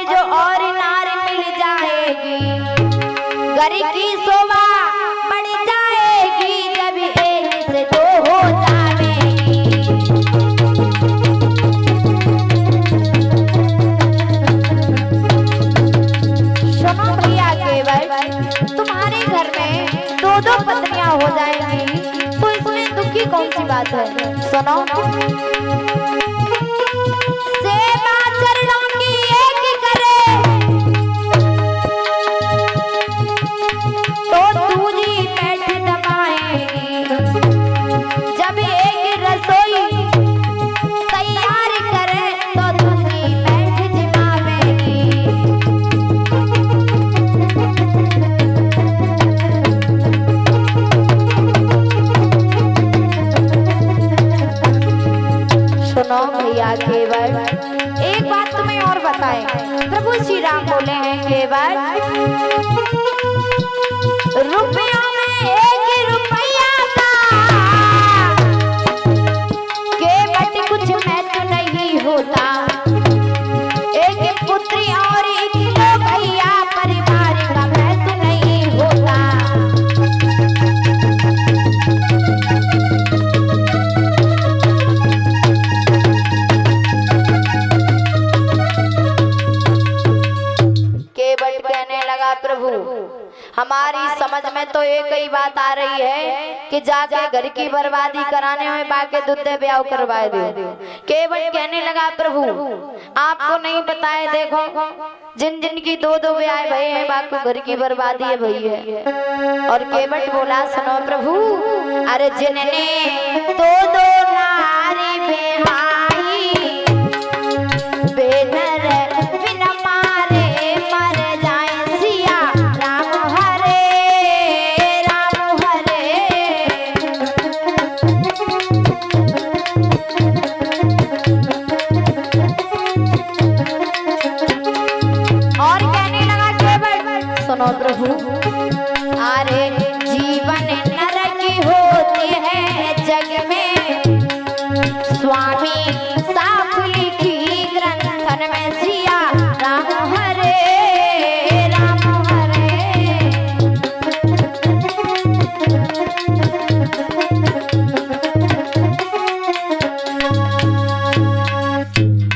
जो और नार मिल जाएगी, घर की शोभा बढ़ जाएगी, जब एक से दो हो जाएगी। सुनो भैया, केवल तुम्हारे घर में दो दो पत्नियां हो जाएंगी तो इसमें दुख की कौन सी बात है? सुनो, सेवा चरणों की एक करे तो दूजी पैठ दबाएगी, जब एक रसोई तैयार करे तो दूसरी पैठ जमावेगी। सुनो भैया, केवल एक बात तुम्हें और बताएं। प्रभु श्री राम बोले हैं, केवल रुपयों में एक रुपया का केवल कुछ महत्व नहीं होता, एक पुत्री और एक लो भैया परिवार का महत्व नहीं होता। कहने लगा, प्रभु हमारी समझ में तो एक ही बात आ रही है कि जाके घर की बर्बादी कराने में बाके दुद्दे ब्याह करवाए दो। केवट कहने लगा, प्रभु आपको नहीं पता है, देखो जिन जिन की दो दो ब्याह भई हैं बाको घर की बर्बादी भई है। और केवट बोला, सुनो प्रभु, अरे जिनने दो दो नारी बेहाई बेनर बिना मारे मर जाए, सिया राम हरे राम हरे। और कहने लगा केवट, सुनो प्रभु, अरे जीवन नरक होते हैं जग में, स्वामी साफ लिखी ग्रंथन में, सिया राम हरे राम हरे।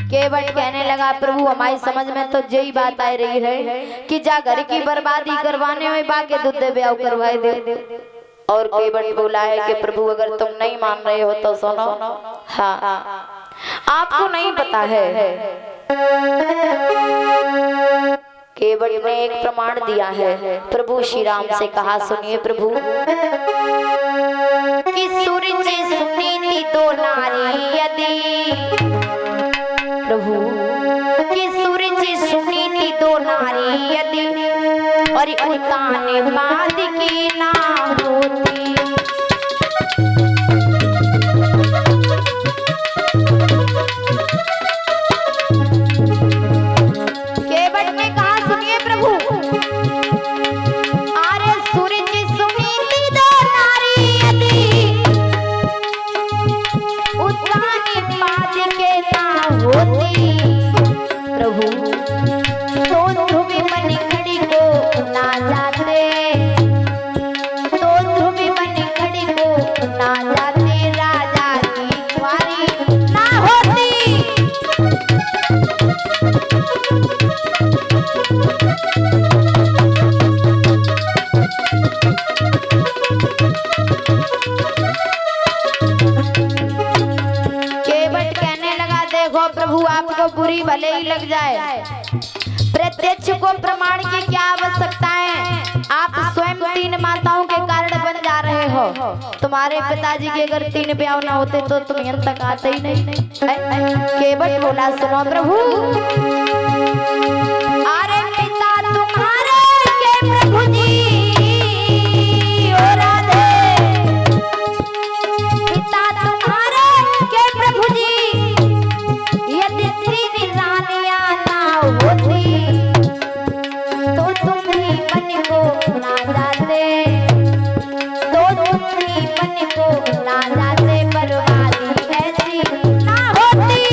केवट कहने लगा, प्रभु हमारी समझ में तो यही बात आ रही है कि जा घर की बर्बादी करवाने में बाके दुद्दे ब्याह करवाए दे। और केवट बोला है कि प्रभु अगर तुम नहीं मान रहे हो तो सुनो, हाँ आपको नहीं पता है, केवट ने एक प्रमाण दिया है। प्रभु श्री राम से कहा, सुनिए प्रभु, कि सूरज सुनी थी दो नारी यदि, प्रभु कि सूरज सुनी थी दो नारी यदि, और उताने बाद की ना होती। केवट ने कहा, सुनिए प्रभु, अरे सूरज सुनी थी दो नारी यदि, उताने बाद के ना होती। प्रभु तो ध्रुवी बनी खड़ी को ना जाते, तो ध्रुवी बनी खड़ी को ना जाते, राजा की कुंवारी ना होती। केवट कहने लगा, देखो प्रभु आपको बुरी भले ही लग जाए, प्रत्यक्ष को प्रमाण की क्या आवश्यकता है? आप स्वयं तीन माताओं के कारण बन जा रहे हो। तुम्हारे पिताजी के अगर तीन ब्याह ना होते तो तुम यहाँ तक आते ही नहीं। केवट बोला, सुनो प्रभु, अरे पिता तुम्हारे के प्रभु जी, ओ राधे, पिता तुम्हारे के प्रभु जी, यदि तीन रानियां ना होती तो तुम ही मन को ना जाते, तो तुम ही मन को ना जाते, बर्बादी ऐसी ना होती।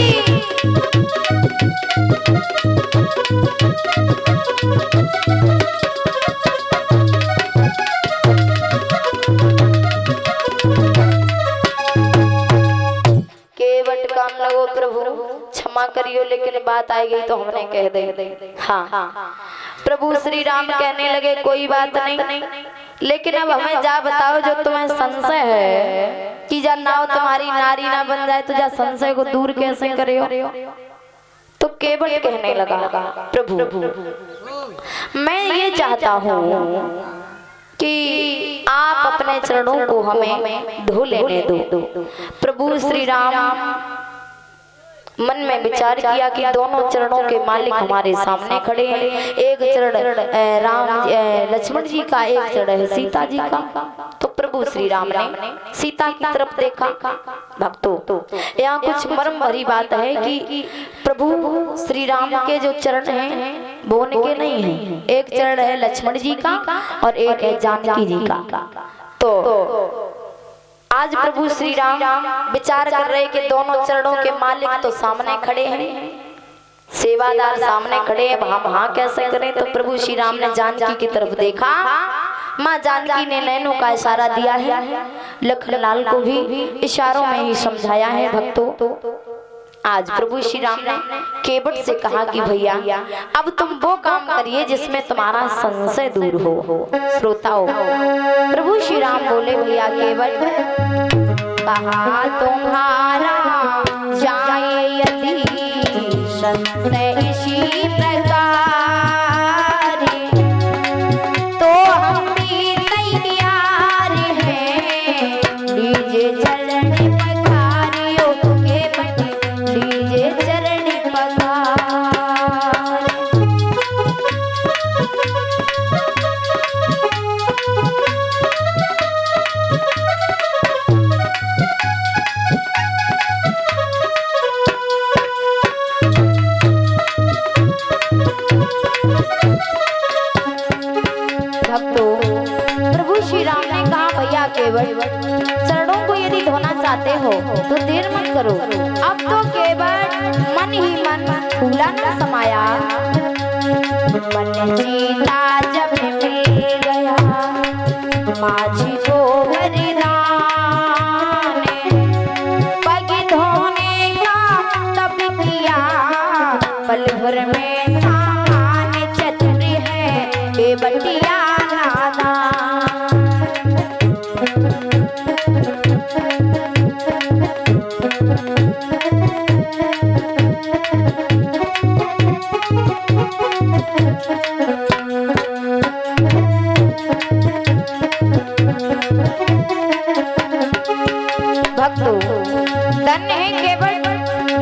लगो प्रभु क्षमा करियो, लेकिन बात आई गई तो हमने कह दी। हाँ, प्रभु श्री राम कहने लगे कोई बात नहीं, लेकिन अब हमें जा बताओ जो तुम्हें संशय है कि जा नाव तुम्हारी नारी ना बन जाए तो जा संशय को दूर कैसे करियो। तो केवट कहने लगा प्रभु मैं ये चाहता हूँ कि आप अपने चरणों को हमें धो लेने दो। प्रभु श्री राम मन में विचार किया कि दोनों चरणों के मालिक हमारे सामने खड़े हैं। एक चरण राम लक्ष्मण जी का, एक चरण है सीता जी का। तो प्रभु श्री राम ने सीता की तरफ देखा। भक्तों, यहाँ कुछ मर्म भरी बात है कि प्रभु श्री राम के जो चरण हैं वो उनके नहीं हैं। एक चरण है लक्ष्मण जी का और एक है जानकी जी का। तो आज प्रभु श्री राम विचार कर रहे कि दोनों चरणों के मालिक तो सामने खड़े हैं, सेवादार सामने खड़े हैं, हम हाँ कैसे करें। तो प्रभु श्री राम ने जानकी की तरफ देखा। माँ जानकी ने नैनों का इशारा दिया है, लखनलाल को भी इशारों में ही समझाया है। भक्तों, आज प्रभु श्री राम ने केवट से कहा कि भैया अब तुम वो काम करिए जिसमें तुम्हारा संशय दूर हो। श्रोताओ, प्रभु श्री राम बोले भैया केवट कहा तुम्हारा जाए यदि संशय इसी प्रकार तो हम भी तैयार हैं, लीजिए चरण पधारियो केवट, लीजिए चरण पधार। भक्तों, प्रभु श्री राम ने कहा भैया केवट चरणों को यदि धोना चाहते हो तो देर मत करो। अब तो केवट मन ही मन फूला न समाया, मन जीता जब मिल गया माझी को वरदान, पग धोने का तब किया पल भर में सामान चतुर है केवटिया नादान। भक्तों, धन्य है केवट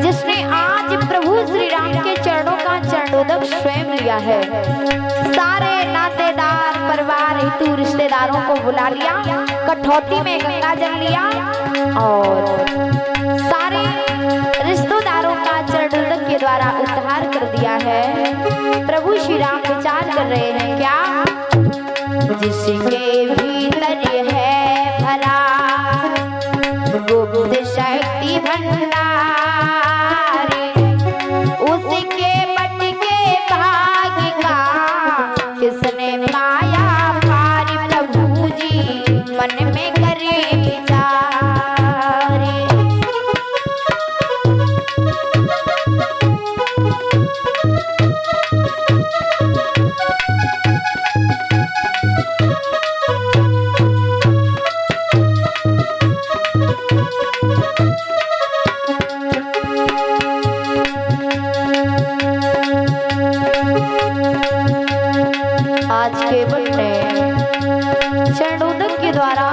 जिसने आज प्रभु श्री राम के चरणों का चरणोदक स्वयं लिया है। सारे नातेदार परिवार हितू रिश्तेदारों को बुला लिया, कठौती में गंगा जल लिया और सारे रिश्तेदारों का चरणोदक के द्वारा उद्धार कर दिया है। प्रभु श्री राम विचार कर रहे हैं क्या जिसके भीतर है भरा गुप्त शक्ति भंडार, उसके बट के भाग्य का किसने पाया पार, प्रभु जी मन में करे विचार। आज केवट ने चरणोदक के द्वारा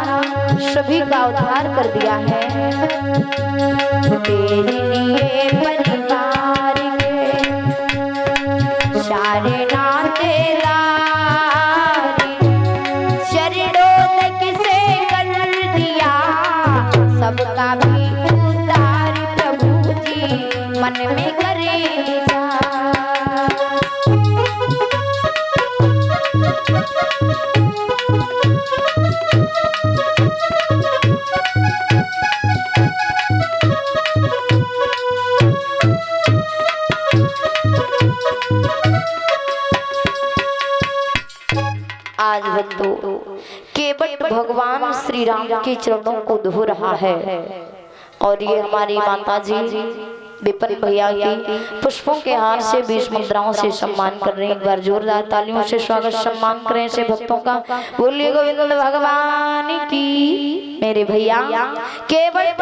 सभी का उद्धार कर दिया है। तेरे लिए परिवार के सारे नातेदार चरणोदक से कर दिया सबका भी उद्धार, प्रभु जी मन में करे विचार। आज भक्तों, केवट भगवान श्री राम के चरणों को धो रहा है और ये हमारी माता जी विपिन भैया की पुष्पों के हार से 20 मुद्राओं से सम्मान कर रहे हैं। एक बार जोरदार तालियों से स्वागत सम्मान करें से भक्तों का। बोलिए गोविंद भगवान की। मेरे भैया केवल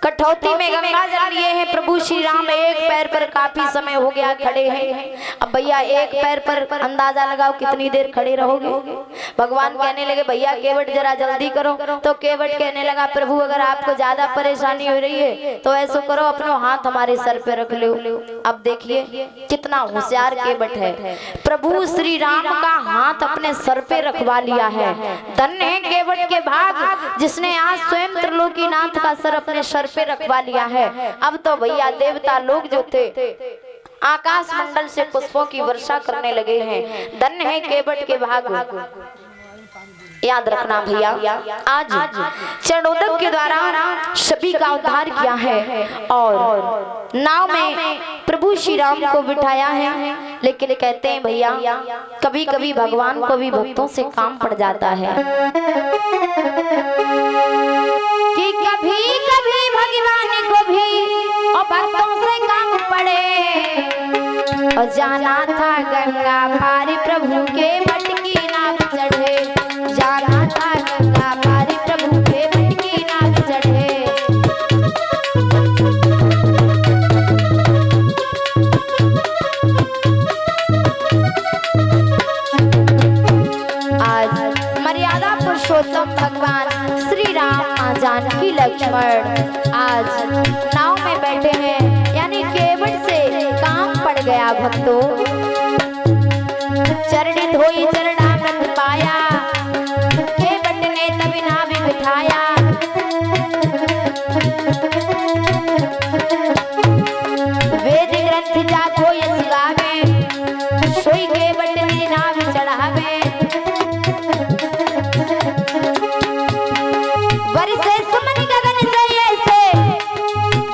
कठौती में गंगा जल लिए हैं प्रभु श्री राम। एक पैर पर काफी समय हो गया खड़े हैं। अब भैया एक पैर पर अंदाजा लगाओ कितनी देर खड़े रहोगे। भगवान कहने लगे भैया केवट जरा जल्दी करो। तो केवट कहने लगा प्रभु अगर आपको ज्यादा परेशानी हो रही है तो ऐसा करो अपना हाथ हमारे सर पे रख लो। अब देखिए कितना होशियार केवट है। प्रभु श्री राम का हाथ अपने सर पे रखवा लिया है। धन्य है केवट के भाग जिसने आज स्वयं त्रिलोकीनाथ का सर अपने सर पे रखवा लिया है। अब तो भैया देवता लोग जो थे आकाश मंडल से पुष्पों की वर्षा करने लगे हैं। धन्य है केवट के भाग। याद रखना भैया आज चरणोदक के द्वारा सभी का उद्धार किया है और नाव में प्रभु श्री राम को बिठाया है। लेकिन कहते हैं भैया कभी कभी भगवान को भी भक्तों से काम पड़ जाता है कि कभी कभी भगवान को भी और भक्तों से काम पड़े। और जाना था गंगा पारी प्रभु के बट की नाव चढ़े। जाना था गंगा पारी प्रभु के बट की नाव चढ़े। आज मर्यादा पुरुषोत्तम भगवान श्री राम जानकी लक्ष्मण आज नाव में बैठे हैं। यानी केवट से काम पड़ गया भक्तों। चरणी धोई चरणामृत पाया केवट ने तभी नाव बिठाया। वेद ग्रंथ जाको यस गावे सोई केवट ने नाव चढ़ावे। बरसे सुमन गगन से ऐसे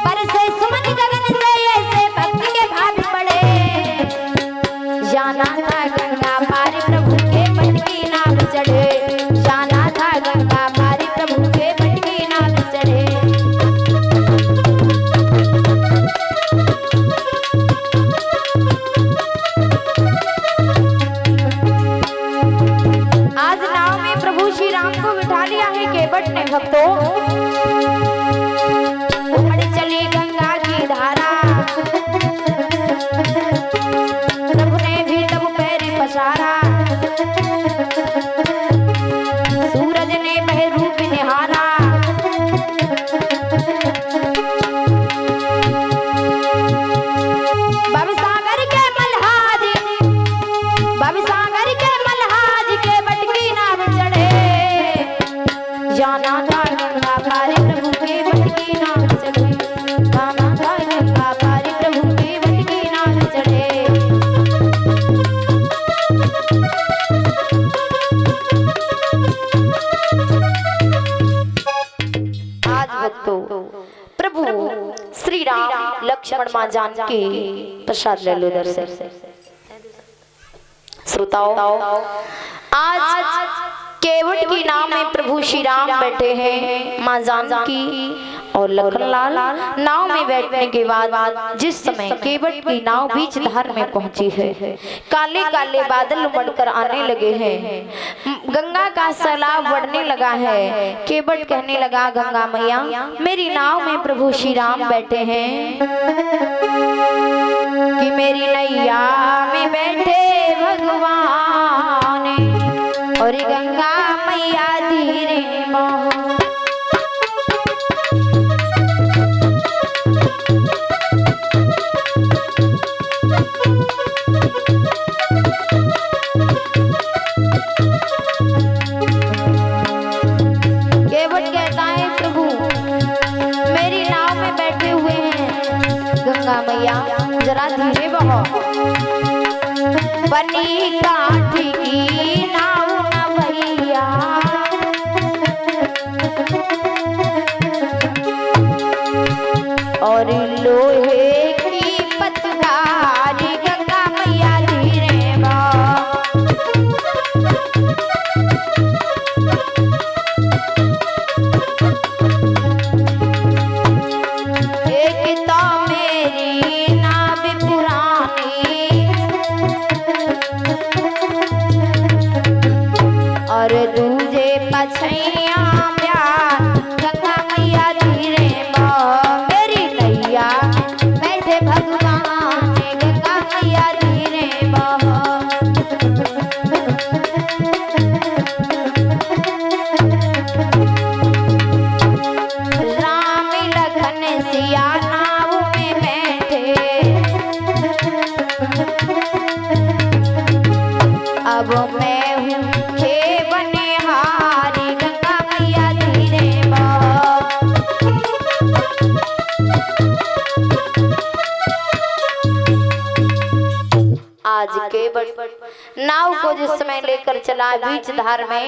बरसे सुमन गगन से ऐसे भक्ति के भाग पड़े। जाना था गंगा पारी प्रभु के बट की नाव चढ़े। जाना था गंगा पारी प्रभु के बट की नाव चढ़े। आज नाव में प्रभु श्री राम को बिठा लिया है केवट ने भक्तों। उमड़ चली गंगा की धारा प्रभु ने भी तब पैर पसारा। सूरज ने वह रूप निहारा। भवसागर के मल्हाज भवसागर के मल्हाज के बट की नाव चढ़े। जाना था गंगा पारी प्रभु के बट की नाव चढ़े। जाना था गंगा पारी प्रभु के बट की नाव चढ़े। आज भक्तों प्रभु श्री राम लक्ष्मण मां जानकी प्रसाद ले लो इधर से। श्रोताओं आज केवट की नाव में प्रभु श्री राम बैठे हैं। मां जानकी और लखनलाल नाव में बैठने के बाद जिस समय केवट की नाव बीच धार में पहुंची है काले काले बादल उमड़कर आने लगे हैं। गंगा का सैलाब बढ़ने लगा है। केवट कहने लगा गंगा मैया मेरी नाव में प्रभु श्री राम बैठे हैं कि मेरी नैया में बैठे भगवान और गंगा मैया धीरे मोह। केवट कहता है प्रभु मेरी नाव में बैठे हुए हैं गंगा मैया जरा धीरे बहो। बनी काठ की नाव न भैया और लोहे की पतवार गंगा मैया धीरे बहो। एक तो अब मैं हूँ हे बनिहारी, गंगा मैया धीरे बह। आज केवट नाव को जिस समय लेकर चला बीच धार में,